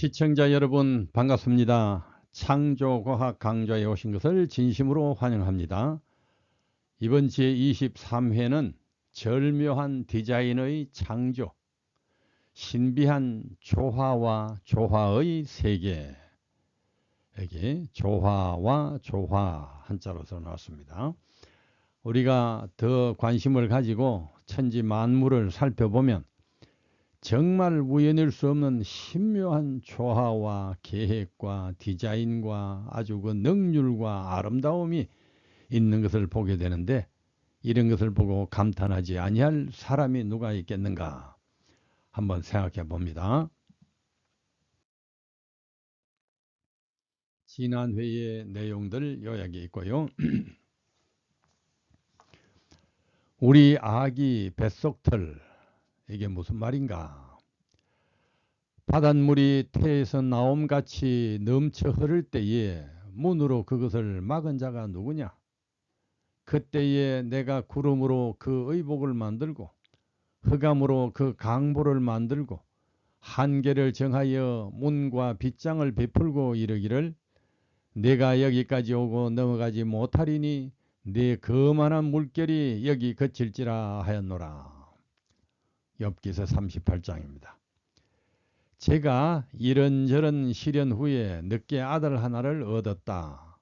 시청자 여러분 반갑습니다. 창조과학 강좌에 오신 것을 진심으로 환영합니다. 이번 제23회는 절묘한 디자인의 창조, 신비한 조화와 조화의 세계, 여기 조화와 조화 한자로 써 나왔습니다. 우리가 더 관심을 가지고 천지 만물을 살펴보면 정말 우연일 수 없는 신묘한 조화와 계획과 디자인과 아주 그 능률과 아름다움이 있는 것을 보게 되는데, 이런 것을 보고 감탄하지 아니할 사람이 누가 있겠는가 한번 생각해 봅니다. 지난 회의 내용들 요약이 있고요. 우리 아기 뱃속털, 이게 무슨 말인가? 바닷물이 태에서 나옴같이 넘쳐 흐를 때에 문으로 그것을 막은 자가 누구냐? 그때에 내가 구름으로 그 의복을 만들고 흑암으로 그 강보를 만들고 한계를 정하여 문과 빗장을 베풀고 이르기를 내가 여기까지 오고 넘어가지 못하리니 네 거만한 물결이 여기 그칠지라 하였노라. 욥기서 38장입니다. 제가 이런저런 시련 후에 늦게 아들 하나를 얻었다.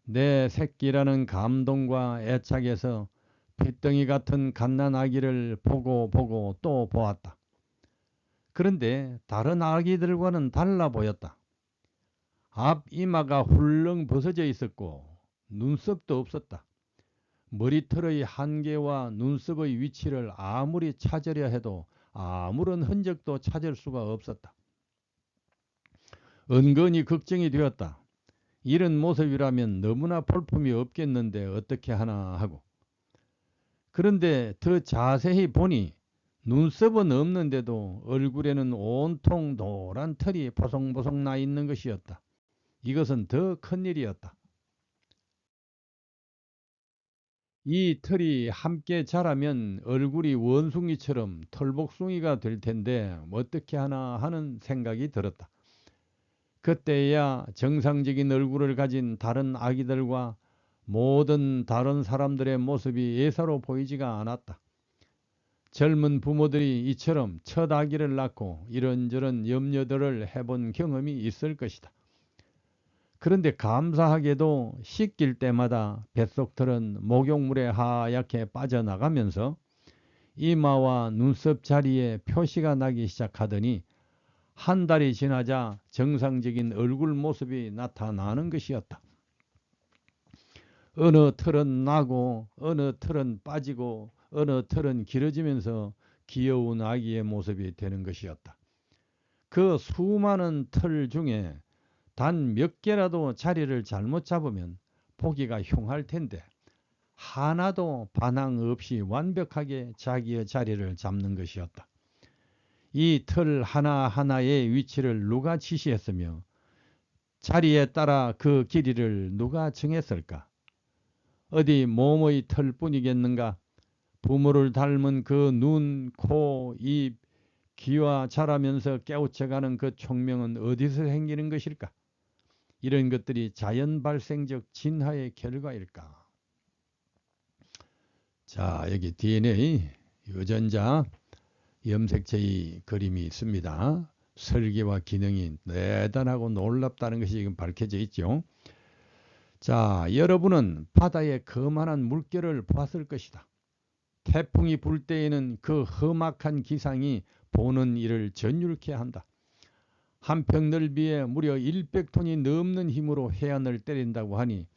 내 새끼라는 감동과 애착에서 핏덩이 같은 갓난 아기를 보고 또 보았다. 그런데 다른 아기들과는 달라 보였다. 앞 이마가 훌렁 벗어져 있었고 눈썹도 없었다. 머리털의 한계와 눈썹의 위치를 아무리 찾으려 해도 아무런 흔적도 찾을 수가 없었다. 은근히 걱정이 되었다. 이런 모습이라면 너무나 볼품이 없겠는데 어떻게 하나 하고. 그런데 더 자세히 보니 눈썹은 없는데도 얼굴에는 온통 노란 털이 보송보송 나 있는 것이었다. 이것은 더 큰일이었다. 이 털이 함께 자라면 얼굴이 원숭이처럼 털복숭이가 될 텐데 어떻게 하나 하는 생각이 들었다. 그때야 정상적인 얼굴을 가진 다른 아기들과 모든 다른 사람들의 모습이 예사로 보이지가 않았다. 젊은 부모들이 이처럼 첫 아기를 낳고 이런저런 염려들을 해본 경험이 있을 것이다. 그런데 감사하게도 씻길 때마다 뱃속털은 목욕물에 하얗게 빠져나가면서 이마와 눈썹 자리에 표시가 나기 시작하더니 한 달이 지나자 정상적인 얼굴 모습이 나타나는 것이었다. 어느 털은 나고 어느 털은 빠지고 어느 털은 길어지면서 귀여운 아기의 모습이 되는 것이었다. 그 수많은 털 중에 단 몇 개라도 자리를 잘못 잡으면 보기가 흉할 텐데 하나도 반항 없이 완벽하게 자기의 자리를 잡는 것이었다. 이 털 하나하나의 위치를 누가 지시했으며 자리에 따라 그 길이를 누가 정했을까? 어디 몸의 털뿐이겠는가? 부모를 닮은 그 눈, 코, 입, 귀와 자라면서 깨우쳐가는 그 총명은 어디서 생기는 것일까? 이런 것들이 자연 발생적 진화의 결과일까? 자, 여기 DNA 유전자 염색체의 그림이 있습니다. 설계와 기능이 대단하고 놀랍다는 것이 지금 밝혀져 있죠. 자, 여러분은 바다의 거만한 물결을 보았을 것이다. 태풍이 불 때에는 그 험악한 기상이 보는 이를 전율케 한다. 한 평 넓이에 무려 100톤이 넘는 힘으로 해안을 때린다고 하니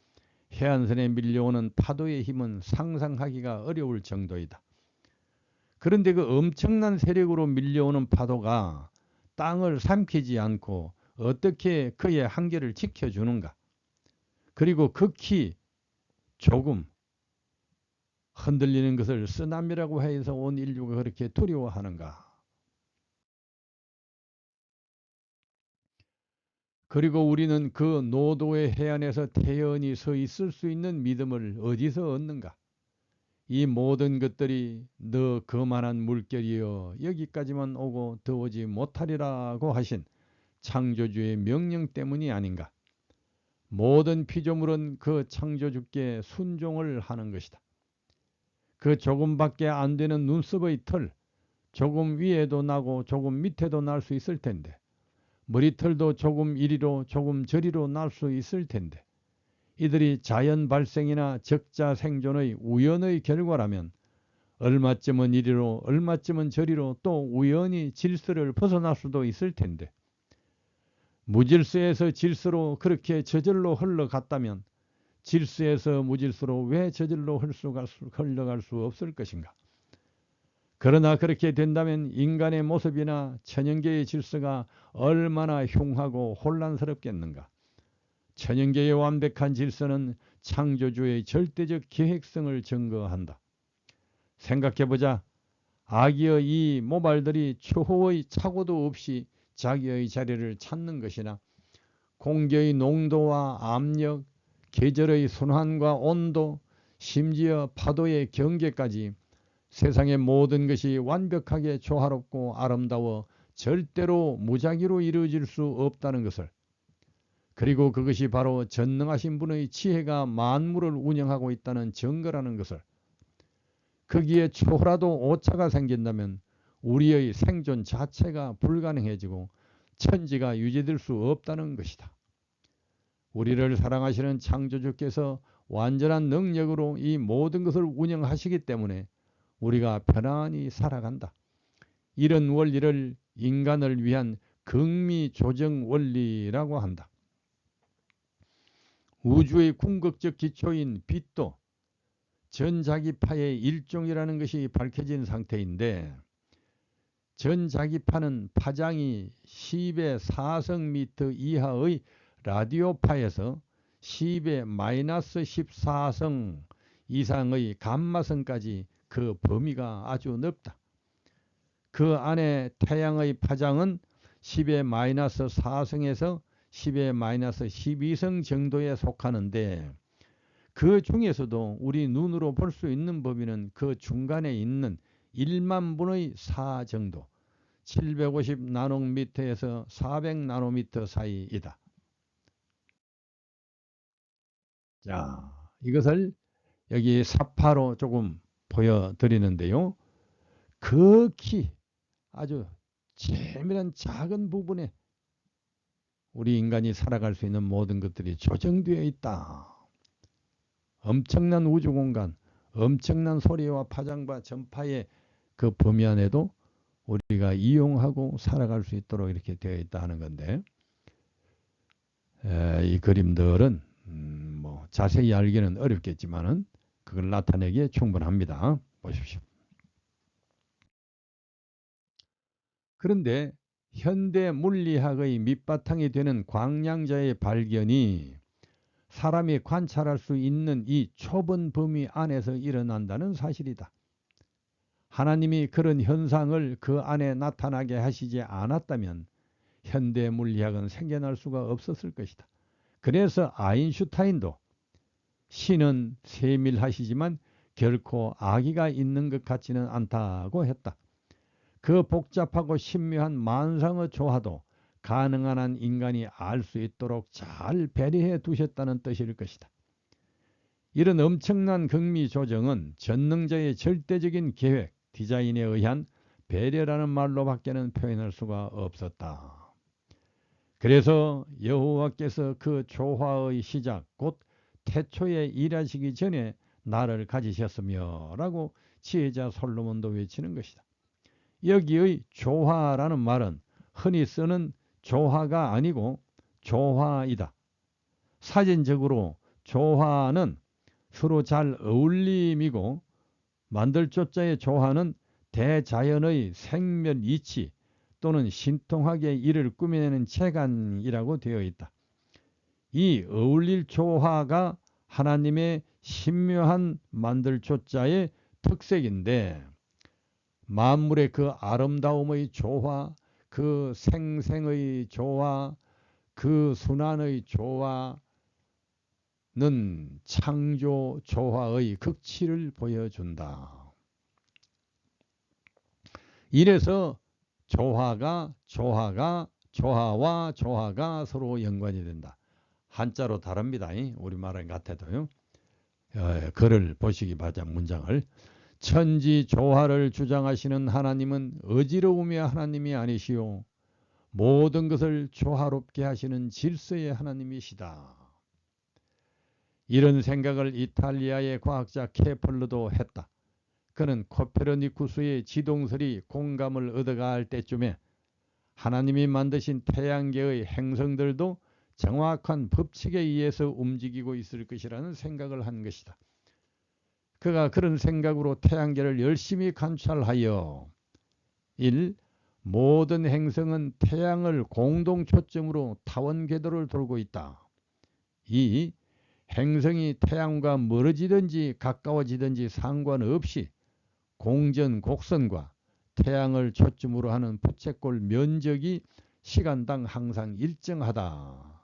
해안선에 밀려오는 파도의 힘은 상상하기가 어려울 정도이다. 그런데 그 엄청난 세력으로 밀려오는 파도가 땅을 삼키지 않고 어떻게 그의 한계를 지켜주는가? 그리고 극히 조금 흔들리는 것을 쓰나미라고 해서 온 인류가 그렇게 두려워하는가? 그리고 우리는 그 노도의 해안에서 태연히 서 있을 수 있는 믿음을 어디서 얻는가? 이 모든 것들이 너 거만한 물결이여 여기까지만 오고 더 오지 못하리라고 하신 창조주의 명령 때문이 아닌가. 모든 피조물은 그 창조주께 순종을 하는 것이다. 그 조금밖에 안 되는 눈썹의 털, 조금 위에도 나고 조금 밑에도 날 수 있을 텐데, 머리털도 조금 이리로 조금 저리로 날 수 있을 텐데, 이들이 자연 발생이나 적자 생존의 우연의 결과라면 얼마쯤은 이리로 얼마쯤은 저리로 또 우연히 질서를 벗어날 수도 있을 텐데, 무질서에서 질서로 그렇게 저절로 흘러갔다면 질서에서 무질서로 왜 저절로 흘러갈 수 없을 것인가. 그러나 그렇게 된다면 인간의 모습이나 천연계의 질서가 얼마나 흉하고 혼란스럽겠는가. 천연계의 완벽한 질서는 창조주의 절대적 계획성을 증거한다. 생각해보자. 아기의 이 모발들이 초호의 착오도 없이 자기의 자리를 찾는 것이나, 공기의 농도와 압력, 계절의 순환과 온도, 심지어 파도의 경계까지 세상의 모든 것이 완벽하게 조화롭고 아름다워 절대로 무작위로 이루어질 수 없다는 것을, 그리고 그것이 바로 전능하신 분의 지혜가 만물을 운영하고 있다는 증거라는 것을, 거기에 초라도 오차가 생긴다면 우리의 생존 자체가 불가능해지고 천지가 유지될 수 없다는 것이다. 우리를 사랑하시는 창조주께서 완전한 능력으로 이 모든 것을 운영하시기 때문에 우리가 편안히 살아간다. 이런 원리를 인간을 위한 극미조정 원리라고 한다. 우주의 궁극적 기초인 빛도 전자기파의 일종이라는 것이 밝혀진 상태인데, 전자기파는 파장이 10의 4성미터 이하의 라디오파에서 10의 마이너스 14성 이상의 감마성까지 그 범위가 아주 넓다. 그 안에 태양의 파장은 10의 마이너스 4성에서 10의 마이너스 12성 정도에 속하는데, 그 중에서도 우리 눈으로 볼 수 있는 범위는 그 중간에 있는 1만 분의 4 정도, 750 나노미터에서 400 나노미터 사이이다. 자, 이것을 여기 사파로 조금 보여드리는데요. 극히 아주 재미난 작은 부분에 우리 인간이 살아갈 수 있는 모든 것들이 조정되어 있다. 엄청난 우주공간, 엄청난 소리와 파장과 전파의 그 범위 안에도 우리가 이용하고 살아갈 수 있도록 이렇게 되어 있다 하는 건데, 이 그림들은 뭐 자세히 알기는 어렵겠지만은 그걸 나타내기에 충분합니다. 보십시오. 그런데 현대 물리학의 밑바탕이 되는 광량자의 발견이 사람이 관찰할 수 있는 이 좁은 범위 안에서 일어난다는 사실이다. 하나님이 그런 현상을 그 안에 나타나게 하시지 않았다면 현대 물리학은 생겨날 수가 없었을 것이다. 그래서 아인슈타인도 신은 세밀하시지만 결코 악의가 있는 것 같지는 않다고 했다. 그 복잡하고 신묘한 만상의 조화도 가능한 한 인간이 알 수 있도록 잘 배려해 두셨다는 뜻일 것이다. 이런 엄청난 극미 조정은 전능자의 절대적인 계획, 디자인에 의한 배려라는 말로밖에는 표현할 수가 없었다. 그래서 여호와께서 그 조화의 시작, 곧 태초에 일하시기 전에 나를 가지셨으며 라고 지혜자 솔로몬도 외치는 것이다. 여기의 조화라는 말은 흔히 쓰는 조화가 아니고 조화이다. 사진적으로 조화는 서로 잘 어울림이고, 만들 조자의 조화는 대자연의 생멸 이치 또는 신통하게 이를 꾸며내는 재간이라고 되어 있다. 이 어울릴 조화가 하나님의 신묘한 만들 조자의 특색인데, 만물의 그 아름다움의 조화, 그 생생의 조화, 그 순환의 조화는 창조 조화의 극치를 보여준다. 이래서 조화가 조화와 조화가 서로 연관이 된다. 한자로 다릅니다. 우리말은 같아도요. 글을 보시기 바랍니다. 문장을. 천지 조화를 주장하시는 하나님은 어지러움의 하나님이 아니시오. 모든 것을 조화롭게 하시는 질서의 하나님이시다. 이런 생각을 이탈리아의 과학자 케플러도 했다. 그는 코페르니쿠스의 지동설이 공감을 얻어갈 때쯤에 하나님이 만드신 태양계의 행성들도 정확한 법칙에 의해서 움직이고 있을 것이라는 생각을 한 것이다. 그가 그런 생각으로 태양계를 열심히 관찰하여 1. 모든 행성은 태양을 공동 초점으로 타원 궤도를 돌고 있다. 2. 행성이 태양과 멀어지든지 가까워지든지 상관없이 공전 곡선과 태양을 초점으로 하는 부채꼴 면적이 시간당 항상 일정하다.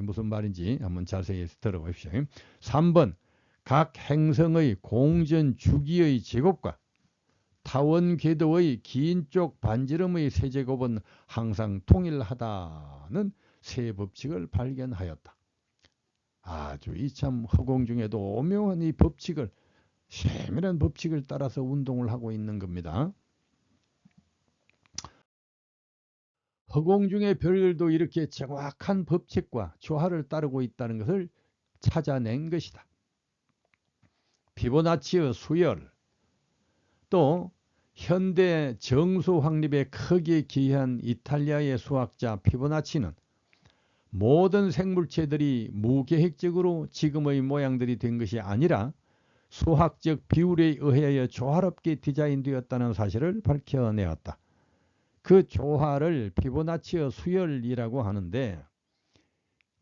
무슨 말인지 한번 자세히 들어보십시오. 3번 각 행성의 공전 주기의 제곱과 타원 궤도의 긴 쪽 반지름의 세제곱은 항상 동일하다는 세 법칙을 발견하였다. 아주 이 참 허공 중에도 오묘한 이 법칙을 세밀한 법칙을 따라서 운동을 하고 있는 겁니다. 허공 중의 별들도 이렇게 정확한 법칙과 조화를 따르고 있다는 것을 찾아낸 것이다. 피보나치의 수열, 또 현대 정수 확립에 크게 기여한 이탈리아의 수학자 피보나치는 모든 생물체들이 무계획적으로 지금의 모양들이 된 것이 아니라 수학적 비율에 의하여 조화롭게 디자인되었다는 사실을 밝혀내었다. 그 조화를 피보나치의 수열이라고 하는데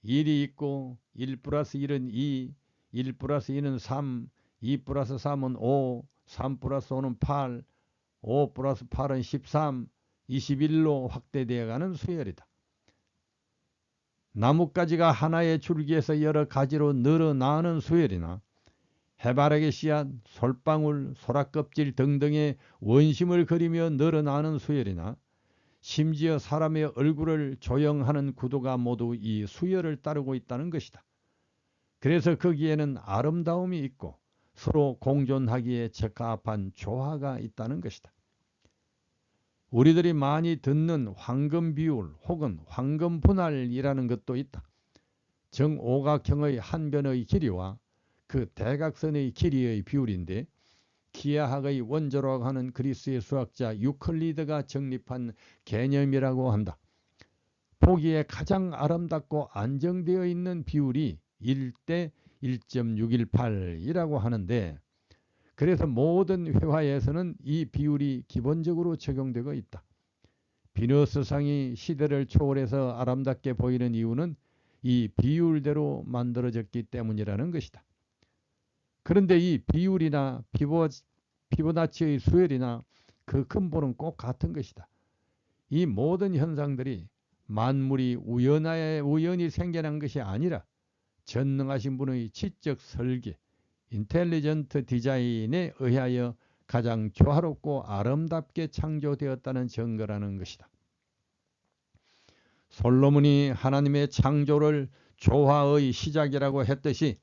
1이 있고 1 플러스 1은 2, 1 플러스 2는 3, 2 플러스 3은 5, 3 플러스 5는 8, 5 플러스 8은 13, 21로 확대되어가는 수열이다. 나뭇가지가 하나의 줄기에서 여러 가지로 늘어나는 수열이나 해바라기 씨앗, 솔방울, 소라껍질 등등의 원심을 그리며 늘어나는 수열이나 심지어 사람의 얼굴을 조형하는 구도가 모두 이 수열을 따르고 있다는 것이다. 그래서 거기에는 아름다움이 있고 서로 공존하기에 적합한 조화가 있다는 것이다. 우리들이 많이 듣는 황금 비율 혹은 황금 분할이라는 것도 있다. 정오각형의 한 변의 길이와 그 대각선의 길이의 비율인데 기하학의 원조라고 하는 그리스의 수학자 유클리드가 정립한 개념이라고 한다. 보기에 가장 아름답고 안정되어 있는 비율이 1대 1.618이라고 하는데 그래서 모든 회화에서는 이 비율이 기본적으로 적용되고 있다. 비너스상이 시대를 초월해서 아름답게 보이는 이유는 이 비율대로 만들어졌기 때문이라는 것이다. 그런데 이 비율이나 피보나치의 수열이나 그 근본은 꼭 같은 것이다. 이 모든 현상들이 만물이 우연히 생겨난 것이 아니라 전능하신 분의 지적 설계, 인텔리전트 디자인에 의하여 가장 조화롭고 아름답게 창조되었다는 증거라는 것이다. 솔로몬이 하나님의 창조를 조화의 시작이라고 했듯이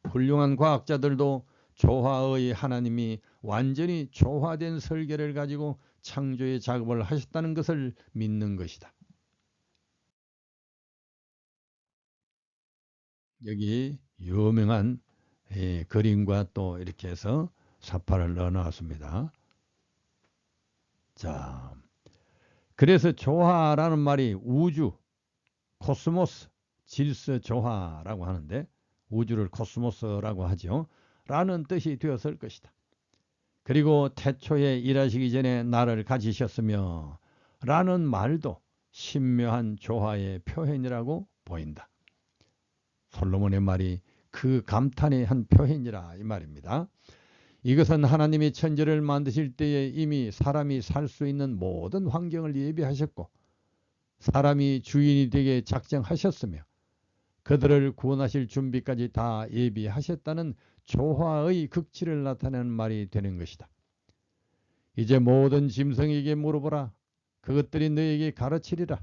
훌륭한 과학자들도 조화의 하나님이 완전히 조화된 설계를 가지고 창조의 작업을 하셨다는 것을 믿는 것이다. 여기 유명한 그림과 또 이렇게 해서 사파를 넣어 놨습니다. 자, 그래서 조화라는 말이 우주, 코스모스, 질서 조화라고 하는데 우주를 코스모스라고 하죠. 라는 뜻이 되었을 것이다. 그리고 태초에 일하시기 전에 나를 가지셨으며 라는 말도 신묘한 조화의 표현이라고 보인다. 솔로몬의 말이 그 감탄의 한 표현이라 이 말입니다. 이것은 하나님이 천지를 만드실 때에 이미 사람이 살 수 있는 모든 환경을 예비하셨고 사람이 주인이 되게 작정하셨으며 그들을 구원하실 준비까지 다 예비하셨다는 조화의 극치를 나타내는 말이 되는 것이다. 이제 모든 짐승에게 물어보라. 그것들이 너에게 가르치리라.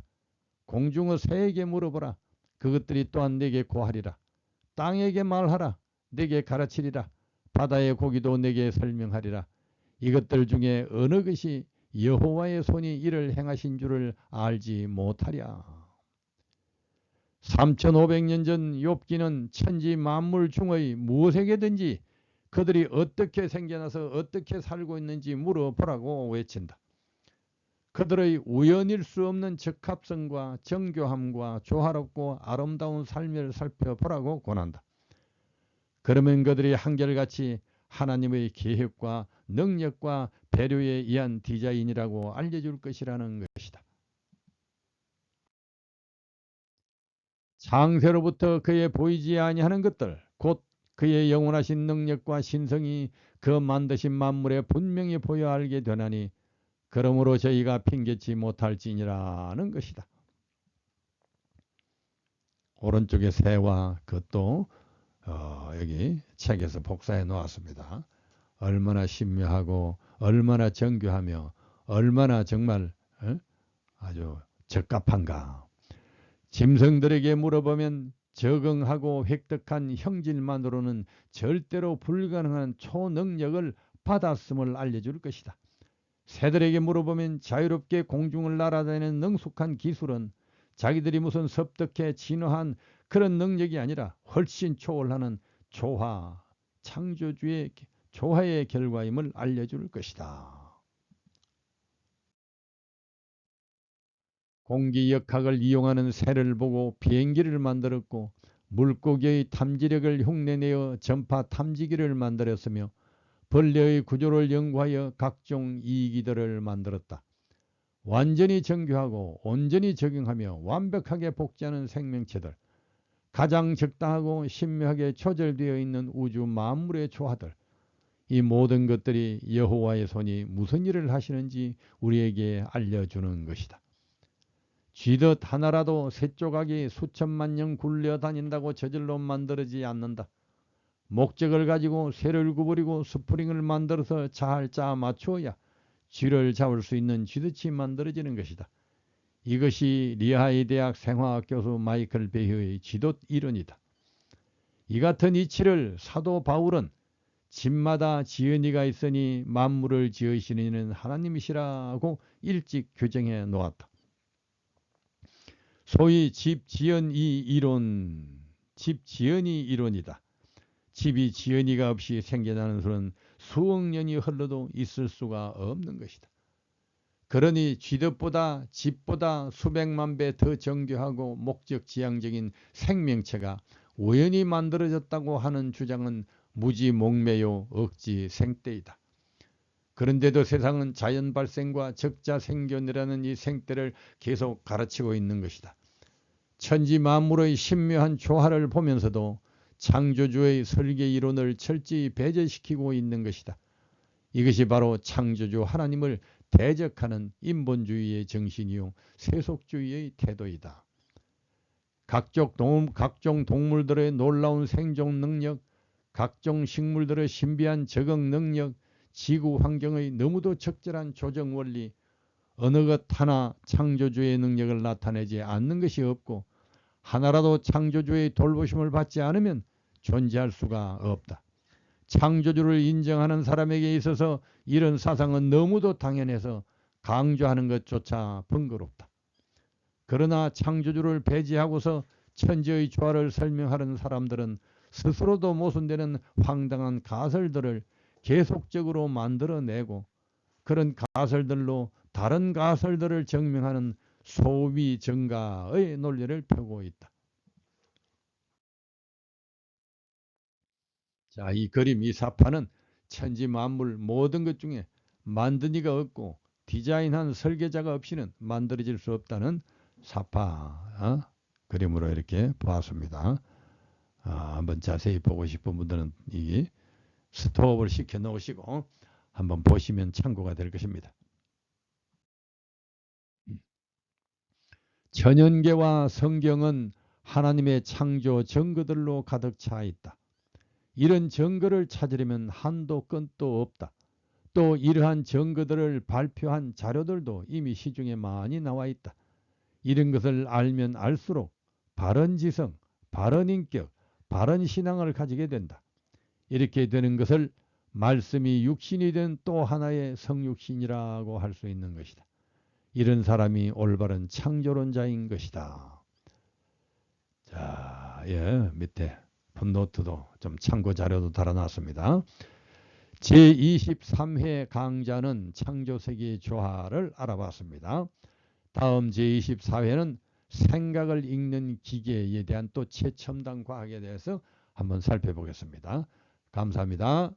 공중의 새에게 물어보라. 그것들이 또한 내게 고하리라. 땅에게 말하라. 내게 가르치리라. 바다의 고기도 내게 설명하리라. 이것들 중에 어느 것이 여호와의 손이 이를 행하신 줄을 알지 못하랴. 3500년 전 욥기는 천지 만물 중의 무엇에게든지 그들이 어떻게 생겨나서 어떻게 살고 있는지 물어보라고 외친다. 그들의 우연일 수 없는 적합성과 정교함과 조화롭고 아름다운 삶을 살펴보라고 권한다. 그러면 그들이 한결같이 하나님의 계획과 능력과 배려에 의한 디자인이라고 알려줄 것이라는 것이다. 창세로부터 그의 보이지 아니하는 것들, 곧 그의 영원하신 능력과 신성이 그 만드신 만물에 분명히 보여 알게 되나니 그러므로 저희가 핑계치 못할지니라는 것이다. 오른쪽에 새와 그것도 여기 책에서 복사해 놓았습니다. 얼마나 신묘하고 얼마나 정교하며 얼마나 정말 아주 적합한가. 짐승들에게 물어보면 적응하고 획득한 형질만으로는 절대로 불가능한 초능력을 받았음을 알려줄 것이다. 새들에게 물어보면 자유롭게 공중을 날아다니는 능숙한 기술은 자기들이 무슨 섭득해 진화한 그런 능력이 아니라 훨씬 초월하는 조화, 창조주의 조화의 결과임을 알려줄 것이다. 공기역학을 이용하는 새를 보고 비행기를 만들었고 물고기의 탐지력을 흉내내어 전파 탐지기를 만들었으며 벌레의 구조를 연구하여 각종 이기들을 만들었다. 완전히 정교하고 온전히 적용하며 완벽하게 복제하는 생명체들, 가장 적당하고 신묘하게 조절되어 있는 우주 만물의 조화들, 이 모든 것들이 여호와의 손이 무슨 일을 하시는지 우리에게 알려주는 것이다. 쥐덫 하나라도 새조각이 수천만 년 굴려 다닌다고 저절로 만들어지지 않는다. 목적을 가지고 새를 구부리고 스프링을 만들어서 잘 짜 맞추어야 쥐를 잡을 수 있는 쥐덫이 만들어지는 것이다. 이것이 리하이 대학 생화학 교수 마이클 베이의 쥐덫 이론이다. 이 같은 이치를 사도 바울은 집마다 지은이가 있으니 만물을 지으시는 이는 하나님이시라고 일찍 규정해 놓았다. 소위 집지연이 이론이다. 집이 지연이가 없이 생겨나는 수는 수억 년이 흘러도 있을 수가 없는 것이다. 그러니 쥐덫보다 집보다 수백만 배 더 정교하고 목적지향적인 생명체가 우연히 만들어졌다고 하는 주장은 무지몽매요 억지 생떼이다. 그런데도 세상은 자연 발생과 적자 생존이라는 이 생떼를 계속 가르치고 있는 것이다. 천지 만물의 신묘한 조화를 보면서도 창조주의 설계 이론을 철저히 배제시키고 있는 것이다. 이것이 바로 창조주 하나님을 대적하는 인본주의의 정신이요 세속주의의 태도이다. 각종 동물들의 놀라운 생존 능력, 각종 식물들의 신비한 적응 능력, 지구 환경의 너무도 적절한 조정 원리, 어느 것 하나 창조주의 능력을 나타내지 않는 것이 없고 하나라도 창조주의 돌보심을 받지 않으면 존재할 수가 없다. 창조주를 인정하는 사람에게 있어서 이런 사상은 너무도 당연해서 강조하는 것조차 번거롭다. 그러나 창조주를 배제하고서 천지의 조화를 설명하는 사람들은 스스로도 모순되는 황당한 가설들을 계속적으로 만들어내고 그런 가설들로 다른 가설들을 증명하는 소위정가의 논리를 펴고 있다. 자, 이 그림, 이 사파는 천지 만물 모든 것 중에 만든 이가 없고 디자인한 설계자가 없이는 만들어질 수 없다는 사파 그림으로 이렇게 보았습니다. 한번 자세히 보고 싶은 분들은 이 스톱을 시켜 놓으시고 한번 보시면 참고가 될 것입니다. 천연계와 성경은 하나님의 창조 증거들로 가득 차 있다. 이런 증거를 찾으려면 한도 끝도 없다. 또 이러한 증거들을 발표한 자료들도 이미 시중에 많이 나와 있다. 이런 것을 알면 알수록 바른 지성, 바른 인격, 바른 신앙을 가지게 된다. 이렇게 되는 것을 말씀이 육신이 된 또 하나의 성육신이라고 할 수 있는 것이다. 이런 사람이 올바른 창조론자인 것이다. 자, 예, 밑에 풋노트도 좀 참고 자료도 달아놨습니다. 제23회 강좌는 창조세계 조화를 알아봤습니다. 다음 제24회는 생각을 읽는 기계에 대한 또 최첨단 과학에 대해서 한번 살펴보겠습니다. 감사합니다.